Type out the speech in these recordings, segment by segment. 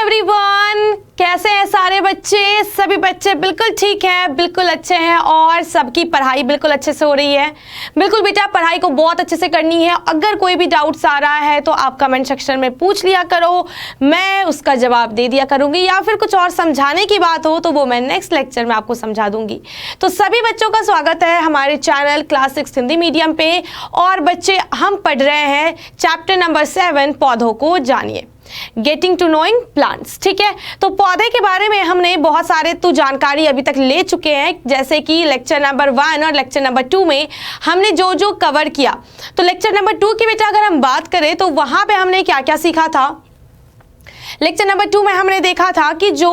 Everyone, कैसे हैं सारे बच्चे? सभी बच्चे बिल्कुल ठीक हैं, बिल्कुल अच्छे हैं और सबकी पढ़ाई बिल्कुल अच्छे से हो रही है। बिल्कुल बेटा, पढ़ाई को बहुत अच्छे से करनी है। अगर कोई भी डाउट्स आ रहा है तो आप कमेंट सेक्शन में पूछ लिया करो, मैं उसका जवाब दे दिया करूंगी, या फिर कुछ और समझाने की बात हो तो वो मैं नेक्स्ट लेक्चर में आपको समझा दूंगी। तो सभी बच्चों का स्वागत है हमारे चैनल क्लास 6 हिंदी मीडियम पे। और बच्चे, हम पढ़ रहे हैं चैप्टर नंबर 7, पौधों को जानिए, गेटिंग टू नोइंग प्लांट्स। ठीक है, तो पौधे के बारे में हमने बहुत सारे जानकारी अभी तक ले चुके हैं, जैसे कि लेक्चर नंबर 1 और लेक्चर नंबर 2 में हमने जो जो कवर किया। तो लेक्चर नंबर 2 की बेटा अगर हम बात करें तो वहां पे हमने क्या क्या सीखा था। लेक्चर नंबर 2 में हमने देखा था कि जो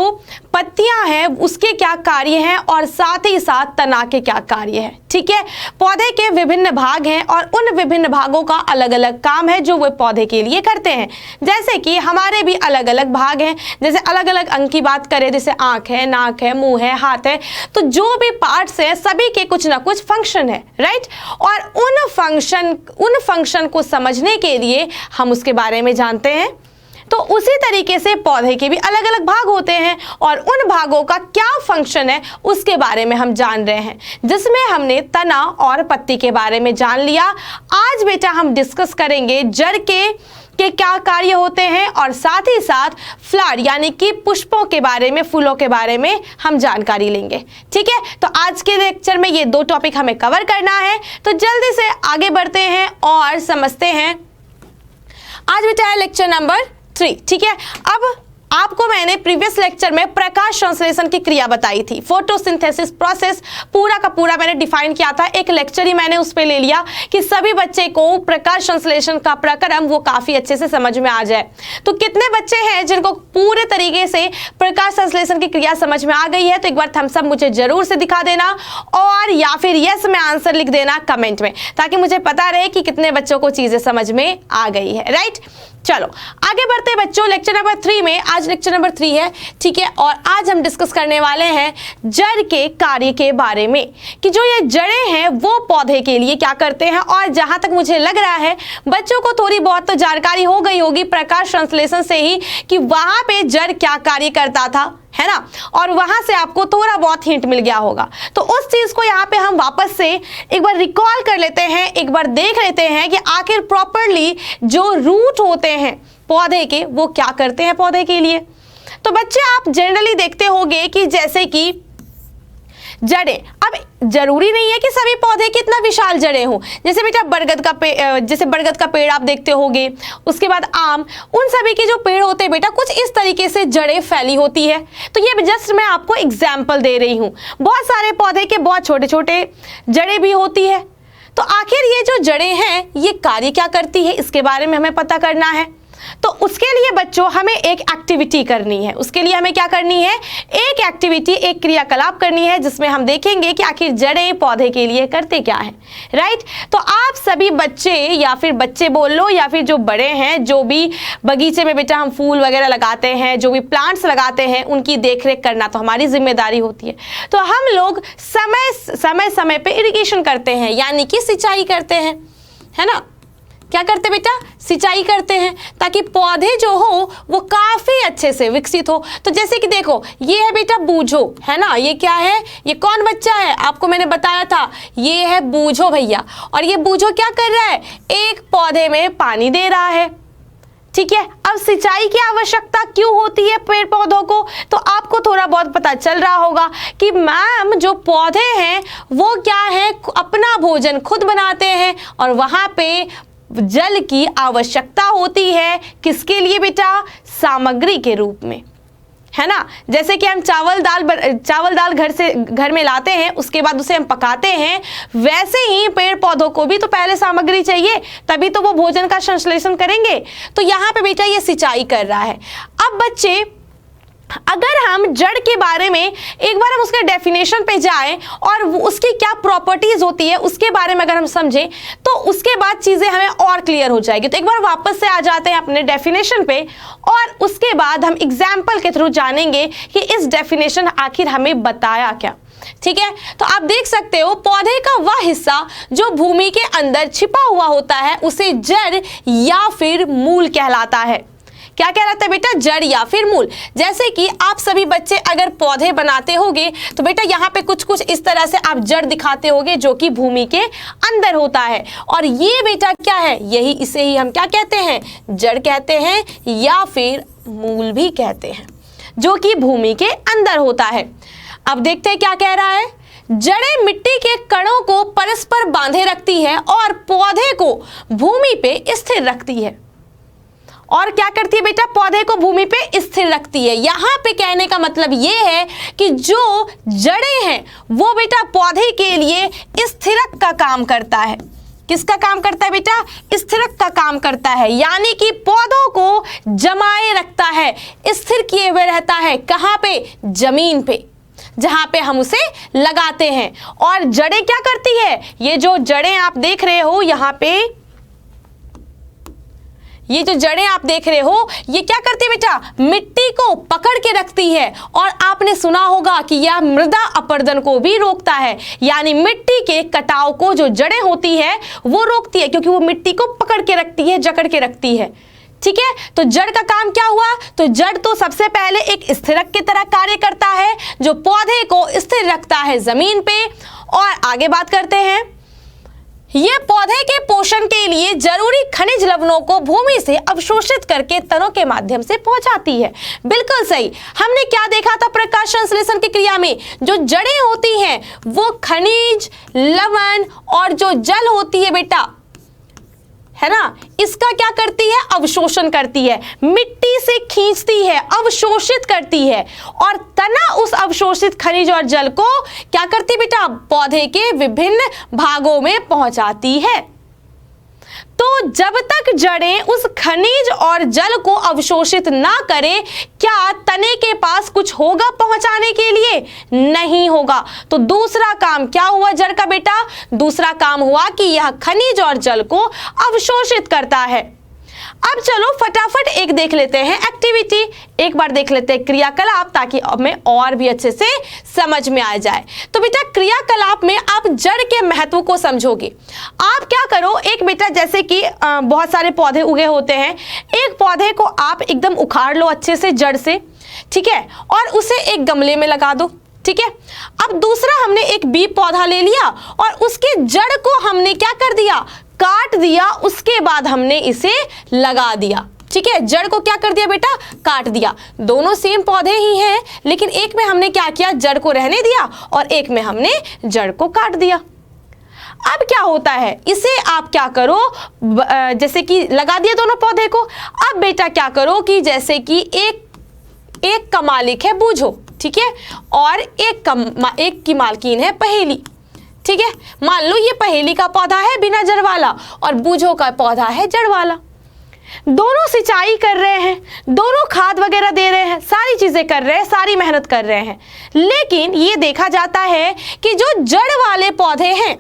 पत्तियां हैं उसके क्या कार्य हैं और साथ ही साथ तना के क्या कार्य हैं। ठीक है, पौधे के विभिन्न भाग हैं और उन विभिन्न भागों का अलग अलग काम है जो वे पौधे के लिए करते हैं। जैसे कि हमारे भी अलग अलग भाग हैं, जैसे अलग अलग अंग की बात करें, जैसे आंख है, नाक है, मुंह है, हाथ है, तो जो भी पार्ट्स हैं सभी के कुछ ना कुछ फंक्शन है, राइट। और उन फंक्शन को समझने के लिए हम उसके बारे में जानते हैं। तो उसी तरीके से पौधे के भी अलग अलग भाग होते हैं और उन भागों का क्या फंक्शन है उसके बारे में हम जान रहे हैं, जिसमें हमने तना और पत्ती के बारे में जान लिया। आज बेटा हम डिस्कस करेंगे जड़ के क्या कार्य होते हैं और साथ ही साथ फ्लावर यानी कि पुष्पों के बारे में, फूलों के बारे में हम जानकारी लेंगे। ठीक है, तो आज के लेक्चर में ये 2 टॉपिक हमें कवर करना है। तो जल्दी से आगे बढ़ते हैं और समझते हैं। आज बेटा है लेक्चर नंबर 3। ठीक है, अब आपको मैंने प्रीवियस लेक्चर में प्रकाश संश्लेषण की क्रिया बताई थी, फोटोसिंथेसिस प्रोसेस पूरा का पूरा मैंने डिफाइन किया था। एक लेक्चर ही मैंने उस पे ले लिया कि सभी बच्चे को प्रकाश संश्लेषण का प्रक्रम वो काफी अच्छे से समझ में आ जाए। तो कितने बच्चे हैं जिनको पूरे तरीके से प्रकाश संश्लेषण की क्रिया समझ में आ गई है? तो एक बार थम्स अप मुझे जरूर से दिखा देना और या फिर यस में आंसर लिख देना कमेंट में, ताकि मुझे पता रहे कि कितने बच्चों को चीजें समझ में आ गई है, राइट। चलो आगे बढ़ते हैं बच्चों, लेक्चर नंबर 3 में। आज लेक्चर नंबर 3 है, ठीक है, और आज हम डिस्कस करने वाले हैं जड़ के कार्य के बारे में, कि जो ये जड़ें हैं वो पौधे के लिए क्या करते हैं। और जहां तक मुझे लग रहा है बच्चों को थोड़ी बहुत तो जानकारी हो गई होगी प्रकाश संश्लेषण से ही, कि वहां पे जड़ क्या कार्य करता था, है ना, और वहां से आपको थोड़ा बहुत हिंट मिल गया होगा। तो उस चीज को यहाँ पे हम वापस से एक बार रिकॉल कर लेते हैं, एक बार देख लेते हैं कि आखिर प्रॉपरली जो रूट होते हैं पौधे के वो क्या करते हैं पौधे के लिए। तो बच्चे आप जनरली देखते होंगे कि जैसे कि जड़ें, अब जरूरी नहीं है कि सभी पौधे की इतना विशाल जड़ें हों। जैसे बेटा बरगद का पेड़ आप देखते होंगे, उसके बाद आम, उन सभी के जो पेड़ होते हैं बेटा कुछ इस तरीके से जड़ें फैली होती है। तो ये जस्ट मैं आपको एग्जाम्पल दे रही हूँ। बहुत सारे पौधे के बहुत छोटे छोटे जड़ें भी होती है। तो आखिर ये जो जड़ें हैं ये कार्य क्या करती है इसके बारे में हमें पता करना है। तो उसके लिए बच्चों हमें एक एक्टिविटी करनी है। उसके लिए हमें क्या करनी है? एक एक्टिविटी, एक क्रियाकलाप करनी है, जिसमें हम देखेंगे कि आखिर जड़ें पौधे के लिए करते क्या है, राइट। तो आप सभी बच्चे, या फिर बच्चे बोल लो या फिर जो बड़े हैं, जो भी बगीचे में बेटा हम फूल वगैरह लगाते हैं, जो भी प्लांट्स लगाते हैं, उनकी देखरेख करना तो हमारी जिम्मेदारी होती है। तो हम लोग समय पे इरिगेशन करते हैं, यानी कि सिंचाई करते हैं, है ना। क्या करते बेटा? सिंचाई करते हैं, ताकि पौधे जो हो वो काफी अच्छे से विकसित हो। तो जैसे कि देखो ये है बेटा बूझो, है ना। ये क्या है? ये कौन बच्चा है? आपको मैंने बताया था, ये है बूझो भैया। और ये बूझो क्या कर रहा है? एक पौधे में पानी दे रहा है, ठीक है। अब सिंचाई की आवश्यकता क्यों होती है पेड़ पौधों को? तो आपको थोड़ा बहुत पता चल रहा होगा कि मैम जो पौधे हैं वो क्या है, अपना भोजन खुद बनाते हैं और वहां पे जल की आवश्यकता होती है। किसके लिए बेटा? सामग्री के रूप में, है ना। जैसे कि हम चावल दाल घर में लाते हैं, उसके बाद उसे हम पकाते हैं, वैसे ही पेड़ पौधों को भी तो पहले सामग्री चाहिए, तभी तो वो भोजन का संश्लेषण करेंगे। तो यहाँ पे बेटा ये सिंचाई कर रहा है। अब बच्चे अगर हम जड़ के बारे में एक बार हम उसके डेफिनेशन पे जाएं और उसकी क्या प्रॉपर्टीज होती है उसके बारे में अगर हम समझें, तो उसके बाद चीजें हमें और क्लियर हो जाएगी। तो एक बार वापस से आ जाते हैं अपने डेफिनेशन पे और उसके बाद हम एग्जाम्पल के थ्रू जानेंगे कि इस डेफिनेशन आखिर हमें बताया क्या। ठीक है, तो आप देख सकते हो पौधे का वह हिस्सा जो भूमि के अंदर छिपा हुआ होता है उसे जड़ या फिर मूल कहलाता है। क्या कहलाता है बेटा? जड़ या फिर मूल। जैसे कि आप सभी बच्चे अगर पौधे बनाते होगे तो बेटा यहाँ पे कुछ कुछ इस तरह से आप जड़ दिखाते होगे जो कि भूमि के अंदर होता है। और ये बेटा क्या है? यही, इसे ही हम क्या कहते हैं? जड़ कहते हैं या फिर मूल भी कहते हैं, जो कि भूमि के अंदर होता है। अब देखते हैं क्या कह रहा है। जड़ें मिट्टी के कणों को परस्पर बांधे रखती है और पौधे को भूमि पे स्थिर रखती है। और क्या करती है बेटा? पौधे को भूमि पे स्थिर रखती है। यहाँ पे कहने का मतलब ये है कि जो जड़ें हैं वो बेटा पौधे के लिए स्थिरक का काम करता है। किसका काम करता है बेटा? स्थिरक का काम करता है, यानी कि पौधों को जमाए रखता है, स्थिर किए हुए रहता है। कहाँ पे? जमीन पे, जहां पे हम उसे लगाते हैं। और जड़ें क्या करती है? ये जो जड़ें आप देख रहे हो यहाँ पे, ये जो जड़ें आप देख रहे हो ये क्या करती है बेटा? मिट्टी को पकड़ के रखती है। और आपने सुना होगा कि यह मृदा अपरदन को भी रोकता है, यानी मिट्टी के कटाव को जो जड़ें होती है वो रोकती है, क्योंकि वो मिट्टी को पकड़ के रखती है, जकड़ के रखती है। ठीक है, तो जड़ का काम क्या हुआ? तो जड़ तो सबसे पहले एक स्थिरक की तरह कार्य करता है जो पौधे को स्थिर रखता है जमीन पे। और आगे बात करते हैं, ये पौधे के पोषण के लिए जरूरी खनिज लवणों को भूमि से अवशोषित करके तनों के माध्यम से पहुंचाती है। बिल्कुल सही। हमने क्या देखा था प्रकाश संश्लेषण की क्रिया में? जो जड़ें होती हैं वो खनिज, लवण और जो जल होती है बेटा, है ना, इसका क्या करती है? अवशोषण करती है, मिट्टी से खींचती है, अवशोषित करती है। और तना उस अवशोषित खनिज और जल को क्या करती है बेटा? पौधे के विभिन्न भागों में पहुंचाती है। तो जब तक जड़ें उस खनिज और जल को अवशोषित ना करें, क्या तने के पास कुछ होगा पहुंचाने के लिए? नहीं होगा। तो दूसरा काम क्या हुआ जड़ का बेटा? दूसरा काम हुआ कि यह खनिज और जल को अवशोषित करता है। अब चलो फटाफट एक देख लेते हैं एक्टिविटी, एक बार देख लेते हैं क्रियाकलाप, ताकि हमें और भी अच्छे से समझ में आ जाए। तो बेटा क्रियाकलाप में आप जड़ के महत्व को समझोगे। आप क्या करो, एक बेटा जैसे कि बहुत सारे पौधे उगे होते हैं, एक पौधे को आप एकदम उखाड़ लो अच्छे से जड़ से, ठीक है, और उसे एक गमले में लगा दो। ठीक है, अब दूसरा हमने एक बी पौधा ले लिया और उसके जड़ को हमने क्या कर दिया? काट दिया। उसके बाद हमने इसे लगा दिया। ठीक है, जड़ को क्या कर दिया बेटा? काट दिया। दोनों सेम पौधे ही हैं, लेकिन एक में हमने क्या किया? जड़ को रहने दिया और एक में हमने जड़ को काट दिया। अब क्या होता है, इसे आप क्या करो, जैसे कि लगा दिया दोनों पौधे को। अब बेटा क्या करो कि जैसे कि एक का मालिक है बूझो, ठीक है, और एक की मालकिन है पहेली। ठीक है, मान लो ये पहेली का पौधा है बिना जड़ वाला और बूझो का पौधा है जड़ वाला। दोनों सिंचाई कर रहे हैं, दोनों खाद वगैरह दे रहे हैं, सारी चीजें कर रहे हैं, सारी मेहनत कर रहे हैं, लेकिन ये देखा जाता है कि जो जड़ वाले पौधे हैं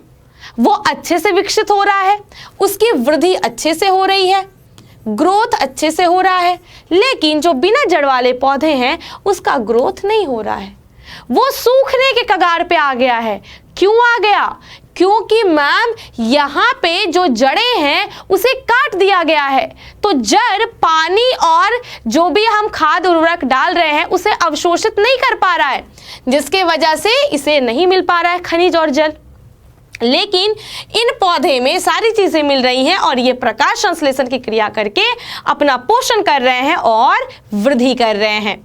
वो अच्छे से विकसित हो रहा है, उसकी वृद्धि अच्छे से हो रही है, ग्रोथ अच्छे से हो रहा है, लेकिन जो बिना जड़ वाले पौधे हैं उसका ग्रोथ नहीं हो रहा है, वो सूखने के कगार पे आ गया है। क्यों आ गया? क्योंकि मैम यहाँ पे जो जड़ें हैं उसे काट दिया गया है। तो जड़ पानी और जो भी हम खाद उर्वरक डाल रहे हैं उसे अवशोषित नहीं कर पा रहा है, जिसके वजह से इसे नहीं मिल पा रहा है खनिज और जल। लेकिन इन पौधे में सारी चीजें मिल रही हैं और ये प्रकाश संश्लेषण की क्रिया करके अपना पोषण कर रहे हैं और वृद्धि कर रहे हैं।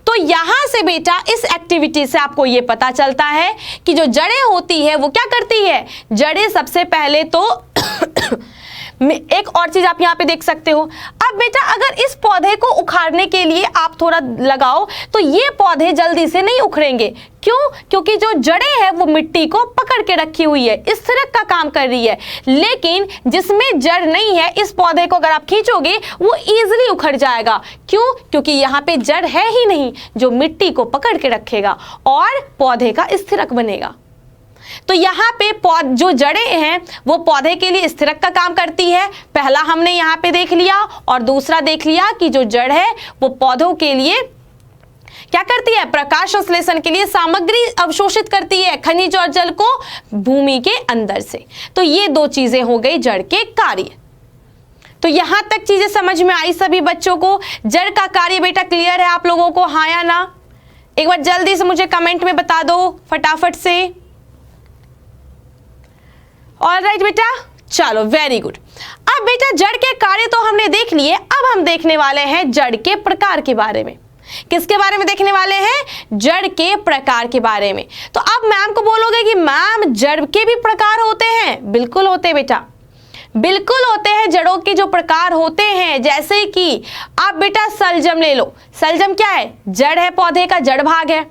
तो यहां से बेटा इस एक्टिविटी से आपको ये पता चलता है कि जो जड़ें होती है वो क्या करती है? जड़ें सबसे पहले तो एक और चीज आप यहाँ पे देख सकते हो। अब बेटा अगर इस पौधे को उखाड़ने के लिए आप थोड़ा लगाओ तो ये पौधे जल्दी से नहीं उखड़ेंगे। क्यों? क्योंकि जो जड़ें हैं वो मिट्टी को पकड़ के रखी हुई है, स्थिरक का काम कर रही है। लेकिन जिसमें जड़ नहीं है, इस पौधे को अगर आप खींचोगे वो इजीली उखड़ जाएगा। क्यों? क्योंकि यहाँ पे जड़ है ही नहीं जो मिट्टी को पकड़ के रखेगा और पौधे का स्थिरक बनेगा। तो यहाँ पे जो जड़ें हैं वो पौधे के लिए स्थिरक का काम करती है। पहला हमने यहाँ पे देख लिया और दूसरा देख लिया कि जो जड़ है वो पौधों के लिए क्या करती है? प्रकाश संश्लेषण के लिए सामग्री अवशोषित करती है, खनिज और जल को भूमि के अंदर से। तो ये दो चीजें हो गई जड़ के कार्य। तो यहां तक चीजें समझ में आई सभी बच्चों को? जड़ का कार्य बेटा क्लियर है आप लोगों को, हाँ या ना? एक बार जल्दी से मुझे कमेंट में बता दो फटाफट से। ऑलराइट बेटा, चलो वेरी गुड। अब बेटा जड़ के कार्य तो हमने देख लिए, अब हम देखने वाले हैं जड़ के प्रकार के बारे में। किसके बारे में देखने वाले हैं? जड़ के प्रकार के बारे में। तो अब मैम को बोलोगे कि मैम जड़ के भी प्रकार होते हैं? बिल्कुल होते हैं बेटा, बिल्कुल होते हैं। जड़ों के जो प्रकार होते हैं, जैसे कि आप बेटा सलजम ले लो। सलजम क्या है? जड़ है, पौधे का जड़ भाग है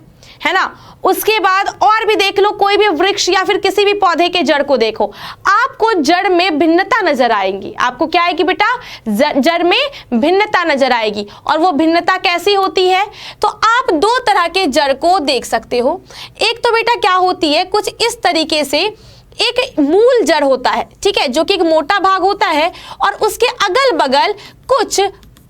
ना। उसके बाद और भी देख लो, कोई भी वृक्ष या फिर किसी भी पौधे के जड़ को देखो, आपको जड़ में भिन्नता नजर आएगी। आपको क्या आएगी बेटा? जड़ में भिन्नता नजर आएगी। और वो भिन्नता कैसी होती है? तो आप दो तरह के जड़ को देख सकते हो। एक तो बेटा क्या होती है, कुछ इस तरीके से एक मूल जड़ होता है, ठीक है, जो कि एक मोटा भाग होता है और उसके अगल बगल कुछ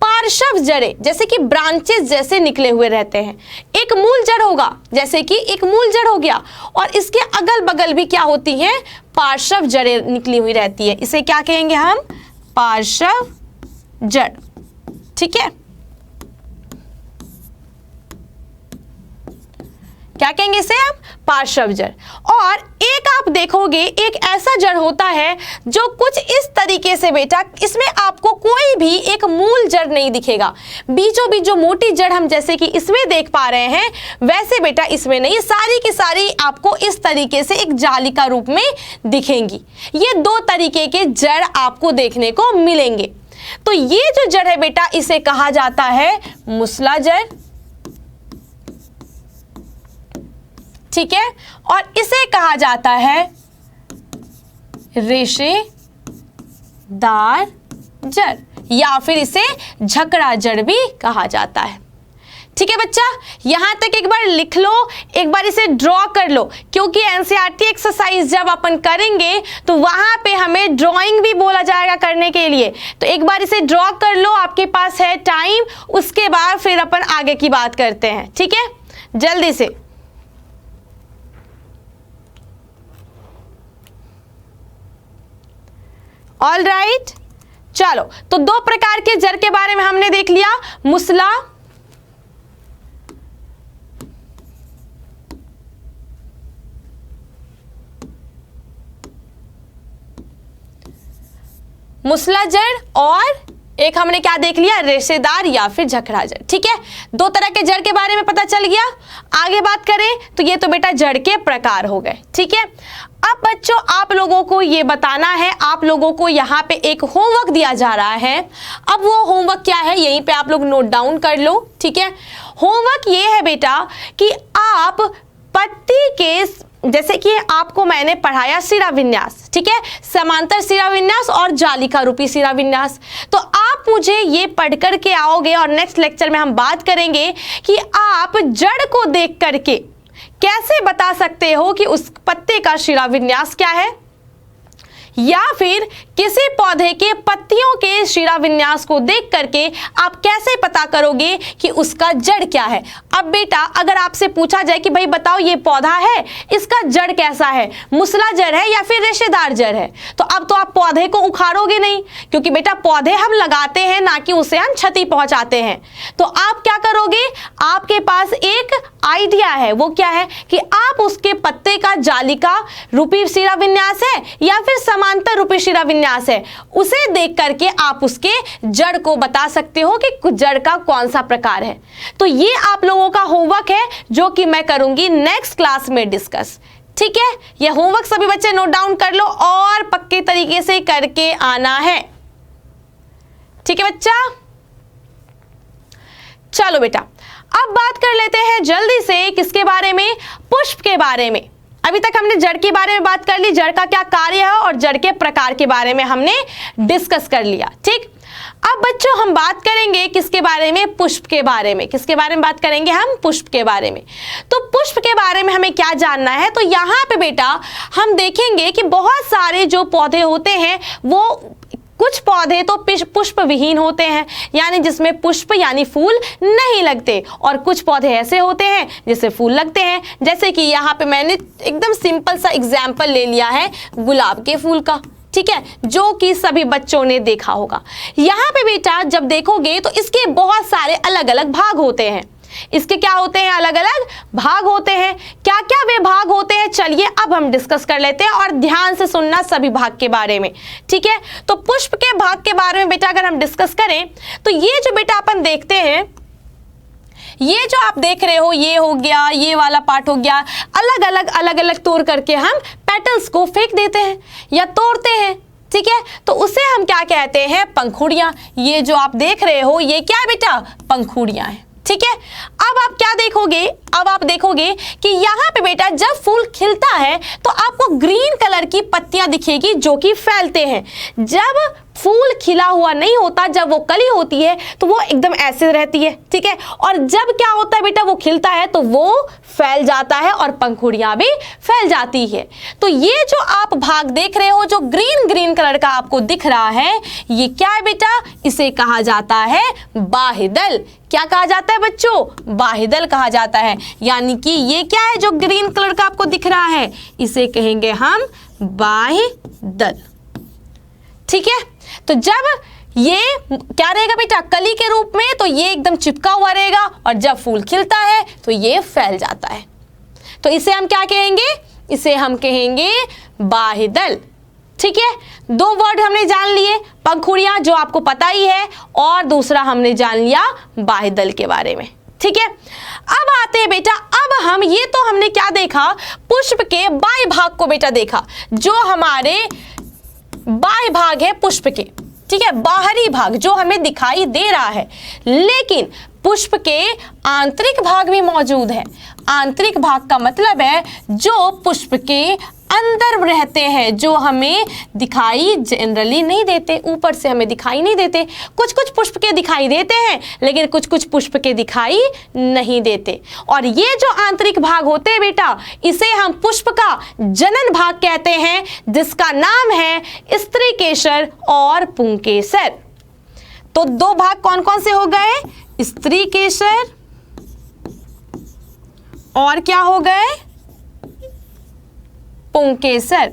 पार्श्व जड़ें जैसे कि ब्रांचेस जैसे निकले हुए रहते हैं। एक मूल जड़ होगा, जैसे कि एक मूल जड़ हो गया, और इसके अगल बगल भी क्या होती हैं? पार्श्व जड़ें निकली हुई रहती है। इसे क्या कहेंगे हम? पार्श्व जड़, ठीक है। क्या कहेंगे इसे हम? पार्श्व जड़। और एक आप देखोगे एक ऐसा जड़ होता है जो कुछ इस तरीके से बेटा, इसमें आपको कोई भी एक मूल जड़ नहीं दिखेगा। बीचों बीच जो मोटी जड़ हम जैसे कि इसमें देख पा रहे हैं, वैसे बेटा इसमें नहीं, सारी की सारी आपको इस तरीके से एक जालिका रूप में दिखेंगी। ये दो तरीके के जड़ आपको देखने को मिलेंगे। तो ये जो जड़ है बेटा, इसे कहा जाता है मुसला जड़, ठीक है। और इसे कहा जाता है रेशेदार जड़, या फिर इसे झकड़ा जड़ भी कहा जाता है, ठीक है बच्चा। यहां तक एक बार लिख लो, एक बार इसे ड्रॉ कर लो, क्योंकि एनसीईआरटी एक्सरसाइज जब अपन करेंगे तो वहां पे हमें ड्राइंग भी बोला जाएगा करने के लिए। तो एक बार इसे ड्रॉ कर लो, आपके पास है टाइम, उसके बाद फिर अपन आगे की बात करते हैं, ठीक है, जल्दी से। ऑल राइट, चलो तो दो प्रकार के जड़ के बारे में हमने देख लिया, मुसला जड़ और एक हमने क्या देख लिया? रेशेदार या फिर झकड़ा जड़, ठीक है। दो तरह के जड़ के बारे में पता चल गया। आगे बात करें तो ये तो बेटा जड़ के प्रकार हो गए, ठीक है। अब बच्चों आप लोगों को ये बताना है, आप लोगों को यहाँ पे एक होमवर्क दिया जा रहा है। अब वो होमवर्क क्या है, यहीं पे आप लोग नोट डाउन कर लो, ठीक है। होमवर्क ये है बेटा कि आप पत्ती के, जैसे कि आपको मैंने पढ़ाया सिरा विन्यास, ठीक है, समांतर सिरा विन्यास और जालिका रूपी सिरा विन्यास। तो आप मुझे ये पढ़ करके आओगे और नेक्स्ट लेक्चर में हम बात करेंगे कि आप जड़ को देख करके कैसे बता सकते हो कि उस पत्ते का शिरा विन्यास क्या है, या फिर किसी पौधे के पत्तियों के शिरा विन्यास को देख करके आप कैसे पता करोगे कि उसका जड़ क्या है। अब बेटा अगर आपसे पूछा जाए कि भाई बताओ ये पौधा है, इसका जड़ कैसा है, मुसला जड़ है या फिर रेशेदार जड़ है, तो अब तो आप पौधे को उखाड़ोगे नहीं, क्योंकि बेटा पौधे हम लगाते हैं ना कि उसे हम क्षति पहुंचाते हैं। तो आप क्या करोगे, आपके पास एक आइडिया है, वो क्या है कि आप उसके पत्ते का जालिका रूपी शिरा विन्यास है या फिर समांतर रूपी शिरा विन्यास है, उसे देख करके आप उसके जड़ को बता सकते हो कि जड़ का कौन सा प्रकार है। तो ये आप लोगों का होमवर्क है जो कि मैं करूंगी नेक्स्ट क्लास में डिस्कस, ठीक है। ये होमवर्क सभी बच्चे नोट डाउन कर लो और पक्के तरीके से करके आना है, ठीक है बच्चा। चलो बेटा अब बात कर लेते हैं जल्दी से किसके बारे में, पुष्प के बारे में। अभी तक हमने जड़ के बारे में बात कर ली, जड़ का क्या कार्य है और जड़ के प्रकार के बारे में हमने डिस्कस कर लिया, ठीक। अब बच्चों हम बात करेंगे किसके बारे में, पुष्प के बारे में। किसके बारे में बात करेंगे हम, पुष्प के बारे में। तो पुष्प के बारे में हमें क्या जानना है, तो यहाँ पे बेटा हम देखेंगे कि बहुत सारे जो पौधे होते हैं वो कुछ पौधे तो पुष्प विहीन होते हैं, यानी जिसमें पुष्प यानी फूल नहीं लगते, और कुछ पौधे ऐसे होते हैं जिससे फूल लगते हैं। जैसे कि यहाँ पे मैंने एकदम सिंपल सा एग्जाम्पल ले लिया है गुलाब के फूल का, ठीक है, जो कि सभी बच्चों ने देखा होगा। यहाँ पे बेटा जब देखोगे तो इसके बहुत सारे अलग अलग भाग होते हैं। इसके क्या होते हैं? अलग अलग भाग होते हैं। क्या क्या वे भाग होते हैं, चलिए अब हम डिस्कस कर लेते हैं और ध्यान से सुनना सभी भाग के बारे में। ठीक है, तो पुष्प के भाग के बारे में बेटा अगर हम डिस्कस करें तो ये जो बेटा अपन देखते हैं, ये जो आप देख रहे हो, ये हो गया, ये वाला पार्ट हो गया, अलग अलग तोड़ करके हम पेटल्स को फेंक देते हैं या तोड़ते हैं। ठीक है, तो उसे हम क्या कहते हैं? पंखुड़ियां। ये जो आप देख रहे हो ये क्या है बेटा? पंखुड़ियां हैं। ठीक है, अब आप क्या देखोगे? अब आप देखोगे कि यहाँ पे बेटा जब फूल खिलता है तो आपको ग्रीन कलर की पत्तियां दिखेगी जो कि फैलते हैं। जब फूल खिला हुआ नहीं होता, जब वो कली होती है तो वो एकदम ऐसे रहती है। ठीक है, और जब क्या होता है बेटा, वो खिलता है तो वो फैल जाता है और पंखुड़ियां भी फैल जाती है। तो ये जो आप भाग देख रहे हो, जो ग्रीन ग्रीन कलर का आपको दिख रहा है, ये क्या है बेटा? इसे कहा जाता है बाह्यदल। क्या कहा जाता है बच्चों? बाह्यदल कहा जाता है। यानी कि ये क्या है जो ग्रीन कलर का आपको दिख रहा है, इसे कहेंगे हम बाह्यदल। ठीक है, तो जब ये क्या रहेगा बेटा? कली के रूप में, तो ये एकदम चिपका हुआ रहेगा और जब फूल खिलता है तो ये फैल जाता है। तो इसे हम क्या कहेंगे? इसे हम कहेंगे बाह्यदल। ठीक है, दो वर्ड हमने जान लिए, पंखुड़ियां जो आपको पता ही है, और दूसरा हमने जान लिया बाह्यदल के बारे में। ठीक है, अब आते हैं बेटा, अब हम ये तो हमने क्या देखा? पुष्प के बाह्य भाग को बेटा देखा, जो हमारे बाह्य भाग है पुष्प के। ठीक है, बाहरी भाग जो हमें दिखाई दे रहा है, लेकिन पुष्प के आंतरिक भाग भी मौजूद है। आंतरिक भाग का मतलब है जो पुष्प के अंदर रहते हैं, जो हमें दिखाई जनरली नहीं देते, ऊपर से हमें दिखाई नहीं देते। कुछ कुछ पुष्प के दिखाई देते हैं, लेकिन कुछ कुछ पुष्प के दिखाई नहीं देते। और ये जो आंतरिक भाग होते हैं बेटा, इसे हम पुष्प का जनन भाग कहते हैं, जिसका नाम है स्त्रीकेसर और पुंकेसर। तो दो भाग कौन कौन से हो गए? स्त्रीकेसर और क्या हो गए? पुंकेसर।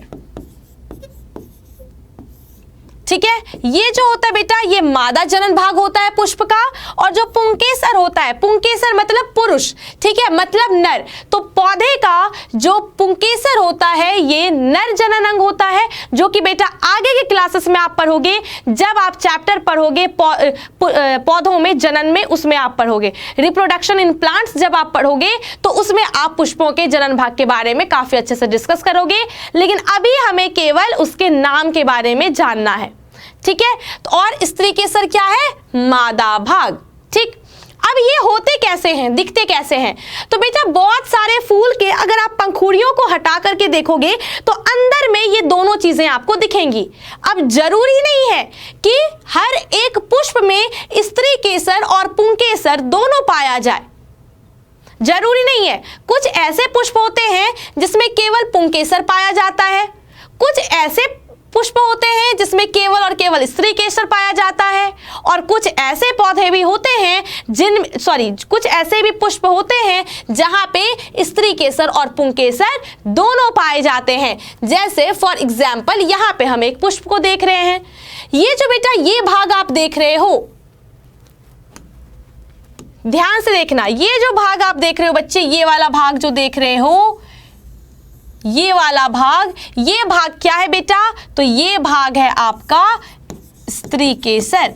ठीक है, ये जो होता है बेटा, ये मादा जनन भाग होता है पुष्प का, और जो पुंकेसर होता है, पुंकेसर मतलब पुरुष, ठीक है, मतलब नर। तो पौधे का जो पुंकेसर होता है ये नर जनन अंग होता है, जो कि बेटा आगे के क्लासेस में आप पढ़ोगे, जब आप चैप्टर पढ़ोगे पौधों में जनन में, उसमें आप पढ़ोगे रिप्रोडक्शन इन प्लांट्स। जब आप पढ़ोगे तो उसमें आप पुष्पों के जनन भाग के बारे में काफी अच्छे से डिस्कस करोगे, लेकिन अभी हमें केवल उसके नाम के बारे में जानना है। ठीक है, तो और स्त्रीकेसर क्या है? मादा भाग। ठीक, अब ये होते कैसे हैं, दिखते कैसे हैं? तो बेटा बहुत सारे फूल के अगर आप पंखुड़ियों को हटा करके देखोगे तो अंदर में ये दोनों चीजें आपको दिखेंगी। अब जरूरी नहीं है कि हर एक पुष्प में स्त्रीकेसर और पुंकेसर दोनों पाया जाए, जरूरी नहीं है। कुछ ऐसे पुष्प होते हैं जिसमें केवल पुंकेसर पाया जाता है, कुछ ऐसे पुष्प होते हैं जिसमें केवल और केवल स्त्रीकेसर पाया जाता है, और कुछ ऐसे पौधे भी होते हैं कुछ ऐसे भी पुष्प होते हैं जहां पे स्त्रीकेसर और पुंकेसर दोनों पाए जाते हैं। जैसे फॉर एग्जाम्पल यहाँ पे हम एक पुष्प को देख रहे हैं, ये जो बेटा ये भाग आप देख रहे हो, ध्यान से देखना, ये जो भाग आप देख रहे हो बच्चे, ये वाला भाग जो देख रहे हो, ये वाला भाग, ये भाग क्या है बेटा? तो ये भाग है आपका स्त्रीकेसर।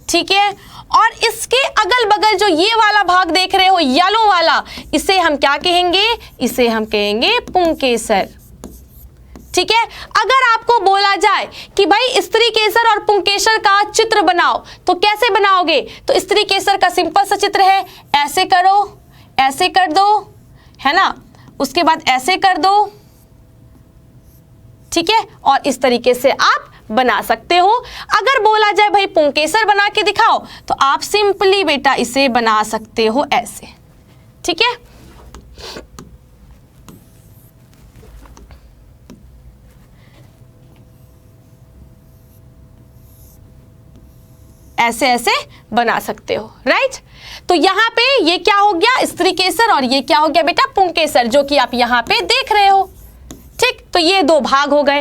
ठीक है, और इसके अगल बगल जो ये वाला भाग देख रहे हो, येलो वाला, इसे हम क्या कहेंगे? इसे हम कहेंगे पुंकेसर। ठीक है, अगर आपको बोला जाए कि भाई स्त्रीकेसर और पुंकेसर का चित्र बनाओ, तो कैसे बनाओगे? तो स्त्रीकेसर का सिंपल सा चित्र है, ऐसे करो, ऐसे कर दो, है ना, उसके बाद ऐसे कर दो। ठीक है, और इस तरीके से आप बना सकते हो। अगर बोला जाए भाई पुंकेसर बना के दिखाओ, तो आप सिंपली बेटा इसे बना सकते हो ऐसे। ठीक है, ऐसे ऐसे बना सकते हो, राइट। तो यहाँ पे ये क्या हो गया? स्त्रीकेसर, और ये क्या हो गया बेटा? पुंकेसर, जो कि आप यहाँ पे देख रहे हो। ठीक, तो तो ये दो भाग हो गए।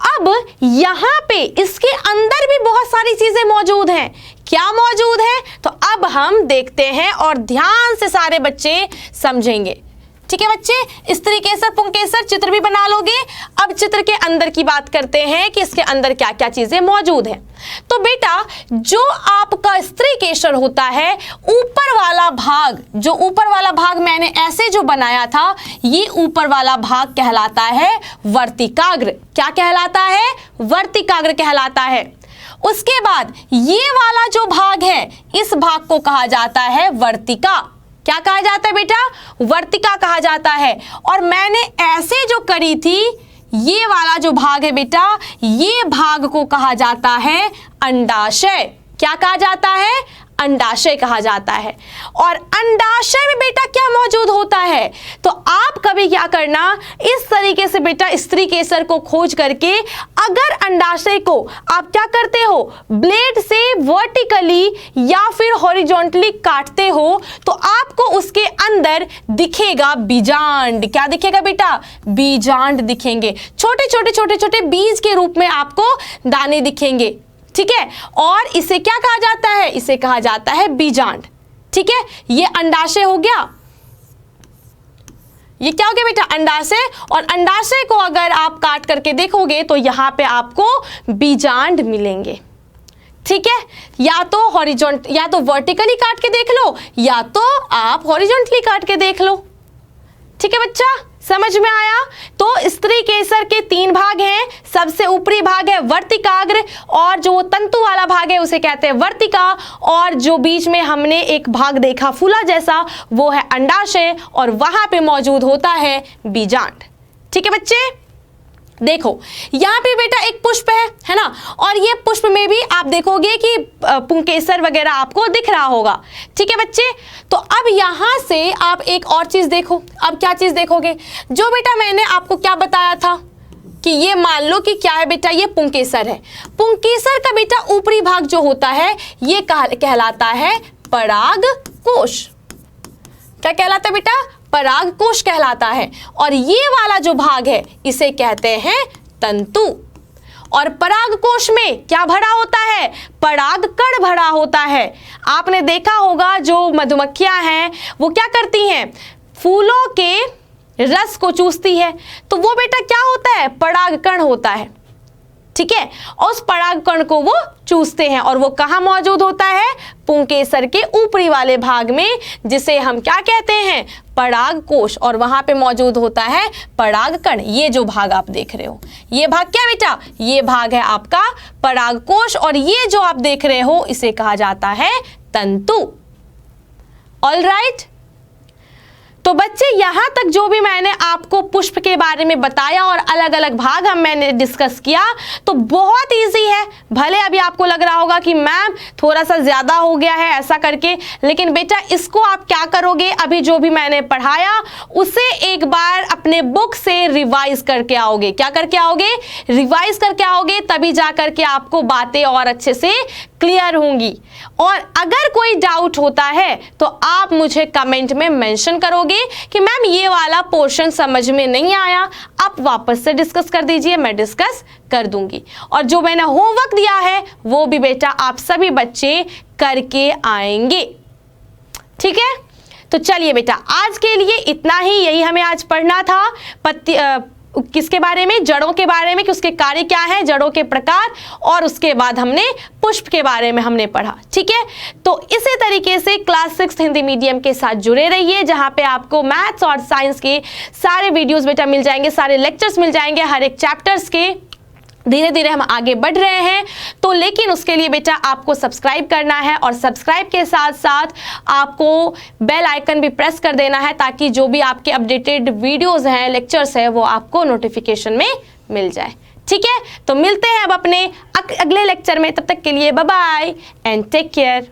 अब यहां पे इसके अंदर भी बहुत सारी चीजें मौजूद हैं। क्या मौजूद है? तो अब हम देखते हैं और ध्यान से सारे बच्चे समझेंगे। ठीक है बच्चे, स्त्री केसर पुंकेसर चित्र भी बना लोगे। अब चित्र के अंदर की बात करते हैं कि इसके अंदर क्या क्या चीजें मौजूद हैं। तो बेटा, जो आपका स्त्री केसर होता है, ऊपर वाला भाग, जो ऊपर वाला भाग मैंने ऐसे जो बनाया था, ये ऊपर वाला भाग कहलाता है वर्तिकाग्र। क्या कहलाता है? वर्तिकाग्र कहलाता है। उसके बाद ये वाला जो भाग है, इस भाग को कहा जाता है वर्तिका। क्या कहा जाता है बेटा? वर्तिका कहा जाता है। और मैंने ऐसे जो करी थी, ये वाला जो भाग है बेटा, ये भाग को कहा जाता है अंडाशय। क्या कहा जाता है? अंडाशय कहा जाता है। और अंडाशय में बेटा क्या मौजूद होता है? तो आप कभी क्या करना, इस तरीके से बेटा स्त्री केसर को खोज करके अगर अंडाशय को आप क्या करते हो, ब्लेड से वर्टिकली या फिर हॉरिजॉन्टली काटते हो, तो आपको उसके अंदर दिखेगा बीजांड। क्या दिखेगा बेटा? बीजांड दिखेंगे। छोटे छोटे छोटे छोटे बीज के रूप में आपको दाने दिखेंगे। ठीक है, और इसे क्या कहा जाता है? इसे कहा जाता है बीजांड। ठीक है, ये अंडाशय हो गया। ये क्या हो गया बेटा? अंडाशय। और अंडाशय को अगर आप काट करके देखोगे तो यहां पे आपको बीजांड मिलेंगे। ठीक है, या तो हॉरिजॉन्ट या तो वर्टिकली काट के देख लो, या तो आप हॉरिजॉन्टली काट के देख लो। ठीक है बच्चा, समझ में आया? तो स्त्री केसर के 3 भाग हैं। सबसे ऊपरी भाग है वर्तिकाग्र, और जो तंतु वाला भाग है उसे कहते हैं वर्तिका, और जो बीच में हमने एक भाग देखा फूला जैसा, वो है अंडाशय, और वहां पे मौजूद होता है बीजांड। ठीक है बच्चे, देखो यहाँ पे बेटा एक पुष्प है ना, और ये पुष्प में भी आप देखोगे कि पुंकेसर वगैरह आपको दिख रहा होगा। ठीक है बच्चे, तो अब यहाँ से आप एक और चीज देखो। अब क्या चीज देखोगे? जो बेटा मैंने आपको क्या बताया था कि ये मान लो कि क्या है बेटा, ये पुंकेसर है। पुंकेसर का बेटा ऊपरी भाग जो होता है, ये कहलाता है परागकोश। क्या कहलाता है बेटा? परागकोश कहलाता है। और ये वाला जो भाग है, इसे कहते हैं तंतु। और परागकोश में क्या भरा होता है? परागकण भरा होता है। आपने देखा होगा जो मधुमक्खियां हैं वो क्या करती हैं? फूलों के रस को चूसती है, तो वो बेटा क्या होता है? परागकण होता है। ठीक है, और उस परागकण को वो चूसते हैं, और वो कहाँ मौजूद होता है? पुंकेसर के ऊपरी वाले भाग में, जिसे हम क्या कहते हैं? परागकोश। और वहां पे मौजूद होता है परागकण। ये जो भाग आप देख रहे हो, ये भाग क्या बेटा? ये भाग है आपका परागकोश, और ये जो आप देख रहे हो इसे कहा जाता है तंतु। ऑलराइट, तो बच्चे यहां तक जो भी मैंने आपको पुष्प के बारे में बताया और अलग अलग भाग मैंने डिस्कस किया, तो बहुत इजी है। भले अभी आपको लग रहा होगा कि मैम थोड़ा सा ज्यादा हो गया है ऐसा करके, लेकिन बेटा इसको आप क्या करोगे, अभी जो भी मैंने पढ़ाया उसे एक बार अपने बुक से रिवाइज करके आओगे। क्या करके आओगे? रिवाइज करके आओगे, तभी जा करके आपको बातें और अच्छे से क्लियर होंगी। और अगर कोई डाउट होता है तो आप मुझे कमेंट में मेंशन करोगे कि मैम ये वाला पोर्शन समझ में नहीं आया, आप वापस से डिस्कस कर दीजिए, मैं डिस्कस कर दूंगी। और जो मैंने होमवर्क दिया है वो भी बेटा आप सभी बच्चे करके आएंगे। ठीक है, तो चलिए बेटा आज के लिए इतना ही। यही हमें आज पढ़ना था। किसके बारे में? जड़ों के बारे में, कि उसके कार्य क्या है, जड़ों के प्रकार, और उसके बाद हमने पुष्प के बारे में हमने पढ़ा। ठीक है, तो इसी तरीके से क्लास 6 हिंदी मीडियम के साथ जुड़े रहिए, जहां पे आपको मैथ्स और साइंस के सारे वीडियोस बेटा मिल जाएंगे, सारे लेक्चर्स मिल जाएंगे हर एक चैप्टर्स के। धीरे धीरे हम आगे बढ़ रहे हैं, तो लेकिन उसके लिए बेटा आपको सब्सक्राइब करना है, और सब्सक्राइब के साथ साथ आपको बेल आइकन भी प्रेस कर देना है, ताकि जो भी आपके अपडेटेड वीडियोस हैं, लेक्चर्स हैं, वो आपको नोटिफिकेशन में मिल जाए। ठीक है, तो मिलते हैं अब अपने अगले लेक्चर में। तब तक के लिए bye bye and take care.